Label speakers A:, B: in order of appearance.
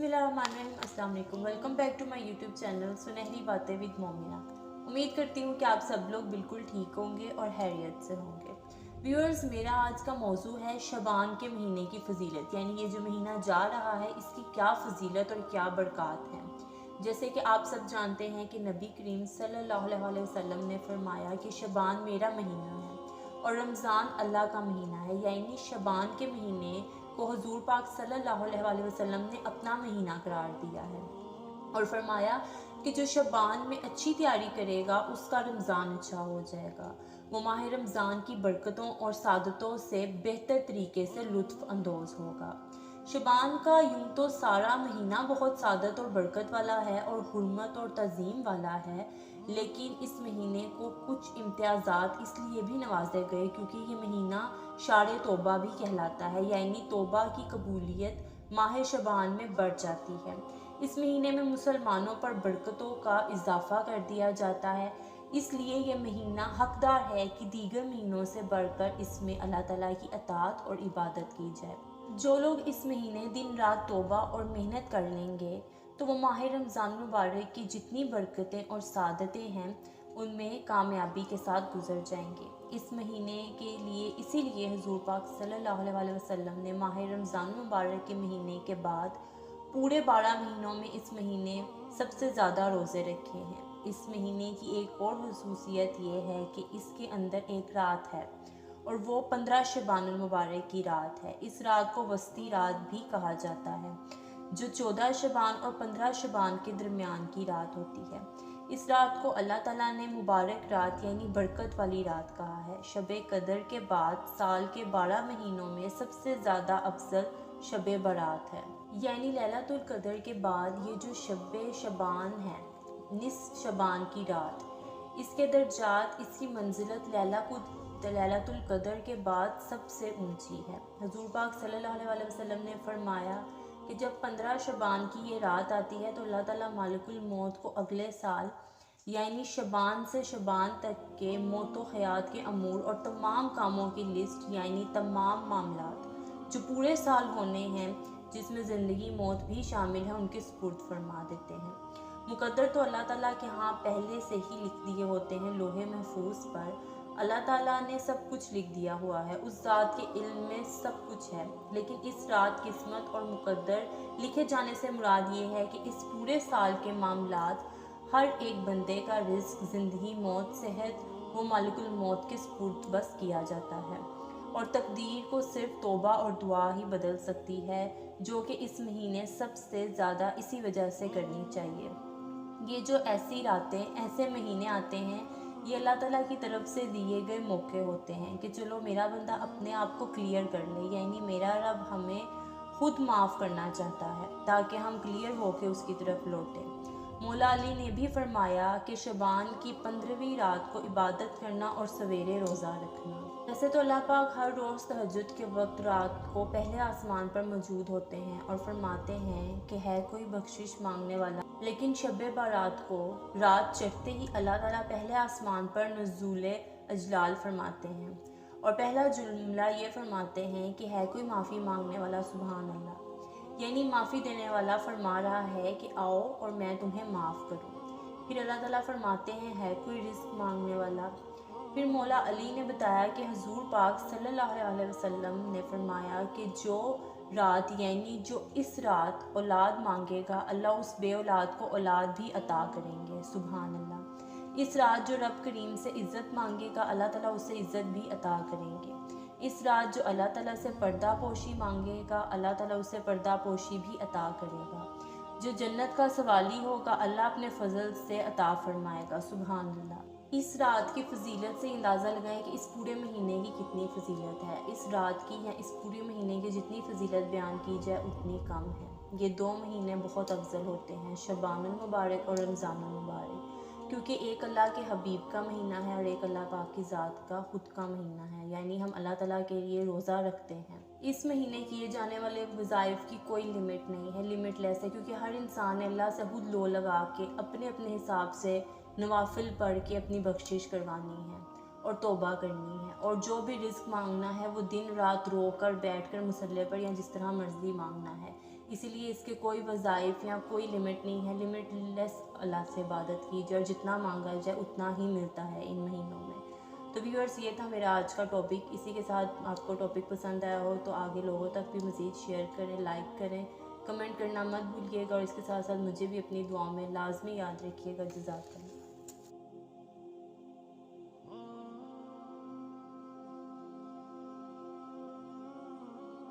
A: बिस्मिल्लाहिर्रहमानिर्रहीम। अस्सलाम वालेकुम। Welcome back to my YouTube channel सुनहरी बातें विद मोमिना। उम्मीद करती हूँ कि आप सब लोग बिल्कुल ठीक होंगे और खैरियत से होंगे। व्यूअर्स, मेरा आज का मौजू है शबान के महीने की फ़जीलत, यानी ये जो महीना जा रहा है इसकी क्या फ़जीलत और क्या बरक़ात हैं। जैसे कि आप सब जानते हैं कि नबी करीम सल्लल्लाहु अलैहि वसल्लम ने फरमाया कि शबान मेरा महीना है और रमज़ान अल्लाह का महीना है, यानी शबान के महीने को हुजूर पाक सल्लल्लाहु अलैहि वसल्लम ने अपना महीना करार दिया है और फरमाया कि जो शबान में अच्छी तैयारी करेगा उसका रमज़ान अच्छा हो जाएगा। वो माह रमज़ान की बरकतों और सादतों से बेहतर तरीके से लुत्फ़ अंदोज़ होगा। शबान का यूं तो सारा महीना बहुत सादत और बरकत वाला है और हुर्मत और तज़ीम वाला है, लेकिन इस महीने को कुछ इम्तियाज़ात इसलिए भी नवाजे गए क्योंकि ये महीना शारे तौबा भी कहलाता है, यानी तौबा की कबूलियत माह शबान में बढ़ जाती है। इस महीने में मुसलमानों पर बरकतों का इजाफ़ा कर दिया जाता है, इसलिए यह महीना हकदार है कि दीगर महीनों से बढ़कर इसमें अल्लाह ताला की अताअत और इबादत की जाए। जो लोग इस महीने दिन रात तौबा और मेहनत कर लेंगे तो वो माह रमज़ान मुबारक की जितनी बरकतें और सादतें हैं उनमें कामयाबी के साथ गुजर जाएंगे। इस महीने के लिए इसीलिए हुजूर पाक सल्लल्लाहु अलैहि वसल्लम ने माह रमज़ान मुबारक के महीने के बाद पूरे 12 महीनों में इस महीने सबसे ज़्यादा रोज़े रखे हैं। इस महीने की एक और खुसूसियत ये है कि इसके अंदर एक रात है और वो 15 शबानुल मुबारक की रात है। इस रात को वस्ती रात भी कहा जाता है, जो 14 शबान और 15 शबान के दरमियान की रात होती है। इस रात को अल्लाह ताला ने मुबारक रात यानी बरकत वाली रात कहा है। शब कदर के बाद साल के 12 महीनों में सबसे ज़्यादा अफजल शब बारात है, यानी लैलतुल कदर के बाद ये जो शब शबान है, निस्फ शबान की रात, इसके दर्जात, इसकी मंजिलत लैलतुल कदर के बाद सबसे ऊंची है। हुजूर पाक सल्लल्लाहु अलैहि वसल्लम ने फरमाया कि जब 15 शबान की ये रात आती है तो अल्लाह ताला मालिकुल मौत को अगले साल यानी शबान से शबान तक के मौत व हयात के अमूर और तमाम कामों की लिस्ट यानी तमाम मामलात जो पूरे साल होने हैं, जिसमें ज़िंदगी मौत भी शामिल है, उनके सुपुर्द फरमा देते हैं। मुकद्दर तो अल्लाह ताला के यहाँ पहले से ही लिख दिए होते हैं, लोहे महफूज पर अल्लाह ताला ने सब कुछ लिख दिया हुआ है, उस ज़ात के इल्म में सब कुछ है। लेकिन इस रात किस्मत और मुकद्दर लिखे जाने से मुराद ये है कि इस पूरे साल के मामलात हर एक बंदे का रिस्क, ज़िंदगी, मौत, सेहत वो मालिकुल मौत के सुपुर्द बस किया जाता है और तकदीर को सिर्फ तौबा और दुआ ही बदल सकती है, जो कि इस महीने सबसे ज़्यादा इसी वजह से करनी चाहिए। ये जो ऐसी रातें, ऐसे महीने आते हैं, ये अल्लाह ताला की तरफ से दिए गए मौके होते हैं कि चलो मेरा बंदा अपने आप को क्लियर कर ले, यानी मेरा रब हमें खुद माफ़ करना चाहता है ताकि हम क्लियर होकर उसकी तरफ लौटें। मौला अली ने भी फरमाया कि शबान की 15वीं रात को इबादत करना और सवेरे रोज़ा रखना। वैसे तो अल्लाह पाक हर रोज़ तहज्जुद के वक्त रात को पहले आसमान पर मौजूद होते हैं और फरमाते हैं कि है कोई बख्शिश मांगने वाला, लेकिन शब बारात को रात चढ़ते ही अल्लाह ताला पहले आसमान पर नुज़ूल अजलाल फरमाते हैं और पहला जुमला ये फरमाते हैं कि है कोई माफ़ी मांगने वाला, सुभान अल्लाह, यानी माफ़ी देने वाला फरमा रहा है कि आओ और मैं तुम्हें माफ़ करूं। फिर अल्लाह ताला फरमाते हैं है कोई रिस्क मांगने वाला। फिर मौला अली ने बताया कि हुजूर पाक सल्लल्लाहु अलैहि वसल्लम ने फरमाया कि जो रात यानी जो इस रात औलाद मांगेगा, अल्लाह उस बे औलाद को औलाद भी अता करेंगे, सुभान अल्लाह। इस रात जो रब करीम से इज़्ज़त मांगेगा, अल्लाह ताला उसे इज़्ज़त भी अता करेंगे। इस रात जो अल्लाह ताला से पर्दा पोशी मांगेगा, अल्लाह ताला उसे पर्दा पोशी भी अता करेगा। जो जन्नत का सवाली होगा, अल्लाह अपने फ़ज़ल से अता फरमाएगा, सुभान अल्लाह। इस रात की फ़जीलत से अंदाज़ा लगाएं कि इस पूरे महीने की कितनी फ़जीलत है। इस रात की या इस पूरे महीने की जितनी फ़जीलत बयान की जाए उतनी कम है। ये 2 महीने बहुत अफजल होते हैं, शबानुल मुबारक और रमज़ानुल मुबारक, क्योंकि एक अल्लाह के हबीब का महीना है और एक अल्लाह पाक की ज़ात का ख़ुद का महीना है, यानी हम अल्लाह ताला के लिए रोज़ा रखते हैं। इस महीने किए जाने वाले वज़ाइफ की कोई लिमिट नहीं है, लिमिटलेस है, क्योंकि हर इंसान ने अल्लाह से खुद लो लगा के अपने अपने हिसाब से नवाफिल पढ़ के अपनी बख्शिश करवानी है और तौबा करनी है, और जो भी रिस्क मांगना है वो दिन रात रो कर बैठ कर मुसल्ले पर या जिस तरह मर्ज़ी मांगना है। اسی لیے اس کے کوئی وظائف یا کوئی لمٹ نہیں ہے. لمٹ لیس اللہ سے عبادت کیجیے اور جتنا مانگا جائے اتنا ہی ملتا ہے ان مہینوں میں. تو ویورز یہ تھا میرا آج کا ٹاپک. اسی کے ساتھ آپ کو ٹاپک پسند آیا ہو تو آگے لوگوں تک بھی مزید شیئر کریں, لائک کریں, کمنٹ کرنا مت بھولیے گا, اور اس کے ساتھ ساتھ مجھے بھی اپنی دعاؤں میں لازمی یاد رکھیے گا. جزاک اللہ.